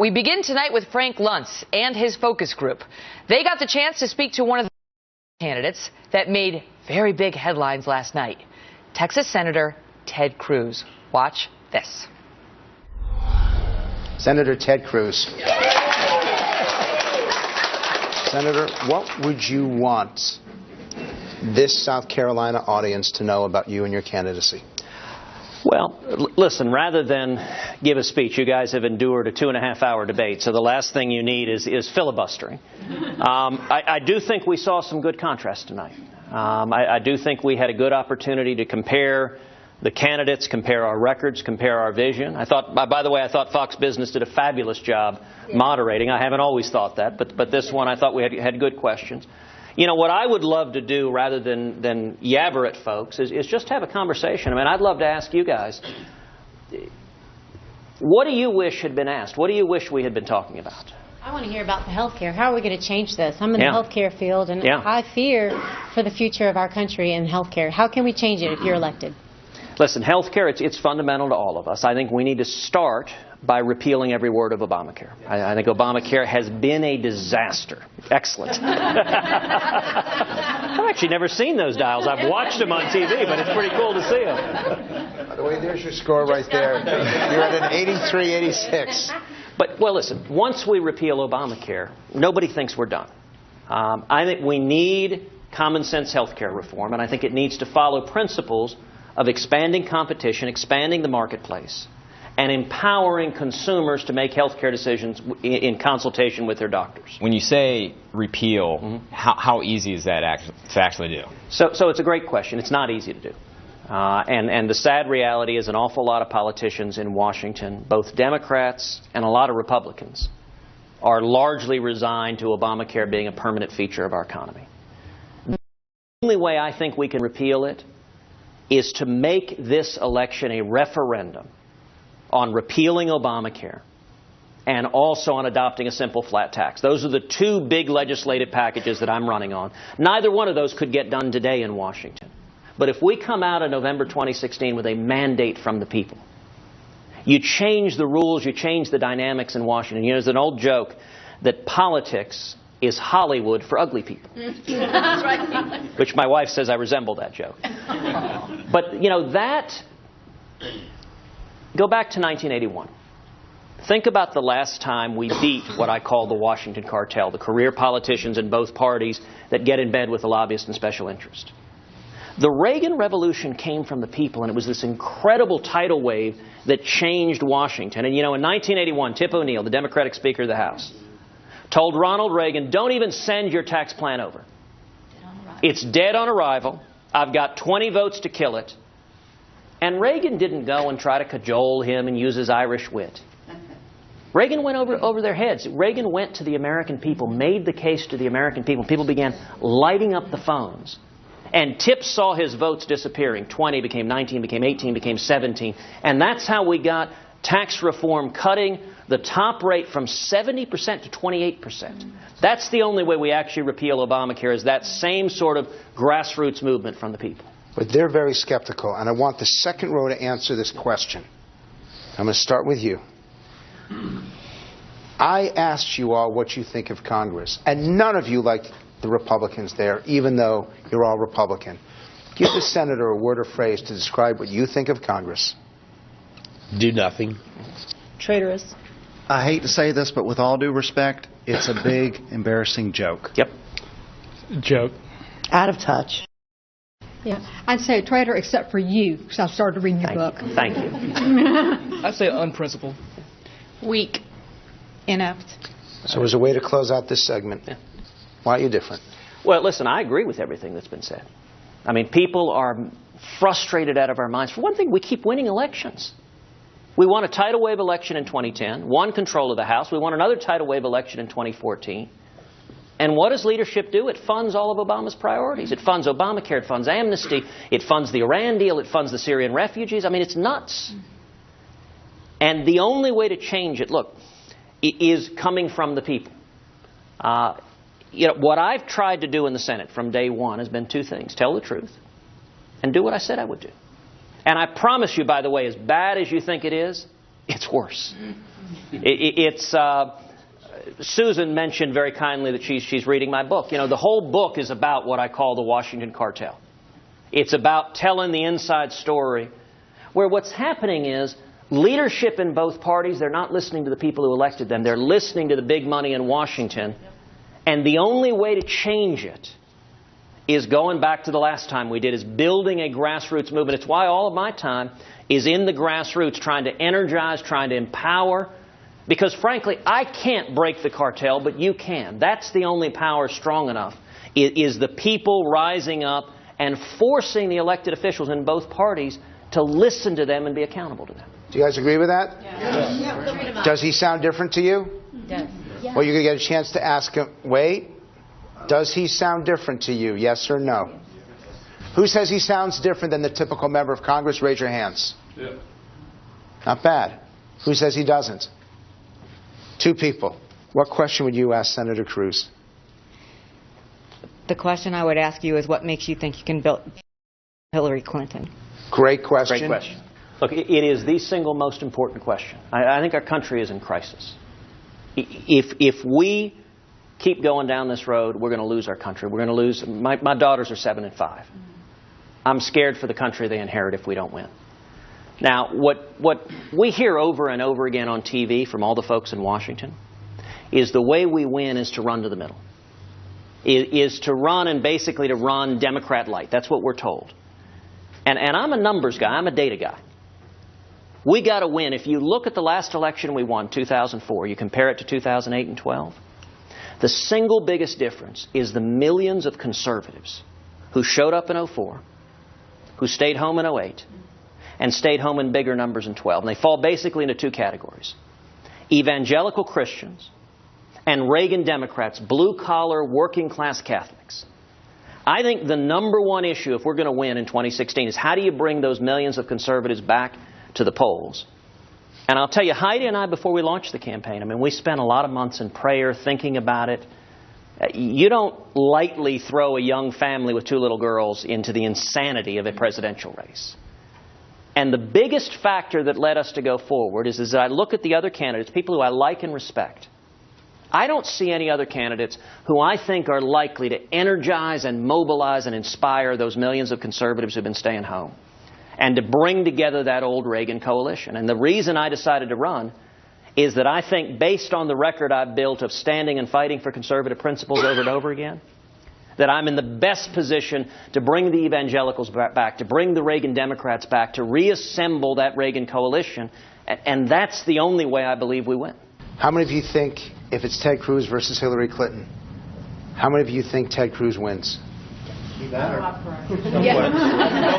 we begin tonight with Frank Luntz and his focus group. They got the chance to speak to one of the candidates that made very big headlines last night, Texas Senator Ted Cruz. Watch this. Senator Ted Cruz. Senator, what would you want this South Carolina audience to know about you and your candidacy? Well, listen, rather than give a speech, you guys have endured a 2.5-hour debate, so the last thing you need is filibustering. I do think we saw some good contrast tonight. I do think we had a good opportunity to compare the candidates, compare our records, compare our vision. I thought, by the way, I thought Fox Business did a fabulous job moderating. I haven't always thought that, but this one I thought we had good questions. You know, what I would love to do, rather than yabber at folks, is just have a conversation. I mean, I'd love to ask you guys, what do you wish had been asked? What do you wish we had been talking about? I want to hear about the health care. How are we going to change this? I'm in the health care field, and I fear for the future of our country in health care. How can we change it if you're elected? Listen, health care, it's fundamental to all of us. I think we need to start by repealing every word of Obamacare. I think Obamacare has been a disaster. Excellent. I've actually never seen those dials. I've watched them on TV, but it's pretty cool to see them. By the way, there's your score right there. You're at an 83-86. But, well, listen, once we repeal Obamacare, nobody thinks we're done. I think we need common sense health care reform, and I think it needs to follow principles of expanding competition, expanding the marketplace, and empowering consumers to make health care decisions in consultation with their doctors. When you say repeal, how easy is that to actually do? So it's a great question. It's not easy to do. And the sad reality is an awful lot of politicians in Washington, both Democrats and a lot of Republicans, are largely resigned to Obamacare being a permanent feature of our economy. The only way I think we can repeal it is to make this election a referendum on repealing Obamacare and also on adopting a simple flat tax. Those are the two big legislative packages that I'm running on. Neither one of those could get done today in Washington. But if we come out in November 2016 with a mandate from the people, you change the rules, you change the dynamics in Washington. You know, there's an old joke that politics is Hollywood for ugly people. That's right. Which my wife says I resemble that joke. But, you know, go back to 1981. Think about the last time we beat what I call the Washington cartel, the career politicians in both parties that get in bed with the lobbyists and special interest. The Reagan Revolution came from the people, and it was this incredible tidal wave that changed Washington. And, you know, in 1981, Tip O'Neill, the Democratic Speaker of the House, told Ronald Reagan, don't even send your tax plan over. It's dead on arrival. I've got 20 votes to kill it. And Reagan didn't go and try to cajole him and use his Irish wit. Reagan went over their heads. Reagan went to the American people, made the case to the American people. People began lighting up the phones. And Tip saw his votes disappearing. 20 became 19, became 18, became 17. And that's how we got tax reform cutting the top rate from 70% to 28%. That's the only way we actually repeal Obamacare, is that same sort of grassroots movement from the people. But they're very skeptical, and I want the second row to answer this question. I'm going to start with you. I asked you all what you think of Congress, and none of you liked the Republicans there, even though you're all Republican. Give the senator a word or phrase to describe what you think of Congress. Do nothing. Traitorous. I hate to say this, but with all due respect, it's a big, embarrassing joke. Yep. Joke. Out of touch. Yeah, I'd say a traitor except for you, because I started reading your book. Thank you. I'd say unprincipled. Weak. Inept. So as a way to close out this segment, why are you different? Well, listen, I agree with everything that's been said. I mean, people are frustrated out of our minds. For one thing, we keep winning elections. We won a tidal wave election in 2010, won control of the House. We won another tidal wave election in 2014. And what does leadership do? It funds all of Obama's priorities. It funds Obamacare, it funds amnesty, it funds the Iran deal, it funds the Syrian refugees. I mean, it's nuts. And the only way to change it, look, is coming from the people. You know, what I've tried to do in the Senate from day one has been two things. Tell the truth and do what I said I would do. And I promise you, by the way, as bad as you think it is, it's worse. Susan mentioned very kindly that she's reading my book. You know, the whole book is about what I call the Washington cartel. It's about telling the inside story, where what's happening is leadership in both parties, they're not listening to the people who elected them. They're listening to the big money in Washington. And the only way to change it is going back to the last time we did, is building a grassroots movement. It's why all of my time is in the grassroots, trying to energize, trying to empower. Because frankly, I can't break the cartel, but you can. That's the only power strong enough, is the people rising up and forcing the elected officials in both parties to listen to them and be accountable to them. Do you guys agree with that? Yeah. Does he sound different to you? Yes. Well, you're going to get a chance to ask him. Wait. Does he sound different to you? Yes or no? Who says he sounds different than the typical member of Congress? Raise your hands. Yeah. Not bad. Who says he doesn't? 2 people. What question would you ask Senator Cruz? The question I would ask you is, what makes you think you can build Hillary Clinton? Great question. Great question. Look, it is the single most important question. I think our country is in crisis. If we keep going down this road, we're going to lose our country. We're going to lose. My daughters are 7 and 5. I'm scared for the country they inherit if we don't win. Now, what we hear over and over again on TV from all the folks in Washington is the way we win is to run to the middle. Is to run and basically to run Democrat light. That's what we're told. And I'm a numbers guy. I'm a data guy. We got to win. If you look at the last election we won, 2004, you compare it to 2008 and 12, the single biggest difference is the millions of conservatives who showed up in 2004, who stayed home in 2008, and stayed home in bigger numbers in 12. And they fall basically into 2 categories. Evangelical Christians and Reagan Democrats, blue-collar, working-class Catholics. I think the number one issue, if we're going to win in 2016, is how do you bring those millions of conservatives back to the polls? And I'll tell you, Heidi and I, before we launched the campaign, I mean, we spent a lot of months in prayer thinking about it. You don't lightly throw a young family with 2 little girls into the insanity of a presidential race. And the biggest factor that led us to go forward is that I look at the other candidates, people who I like and respect. I don't see any other candidates who I think are likely to energize and mobilize and inspire those millions of conservatives who've been staying home, and to bring together that old Reagan coalition. And the reason I decided to run is that I think, based on the record I've built of standing and fighting for conservative principles over and over again, that I'm in the best position to bring the evangelicals back, to bring the Reagan Democrats back, to reassemble that Reagan coalition. And that's the only way I believe we win. How many of you think, if it's Ted Cruz versus Hillary Clinton, how many of you think Ted Cruz wins? You better.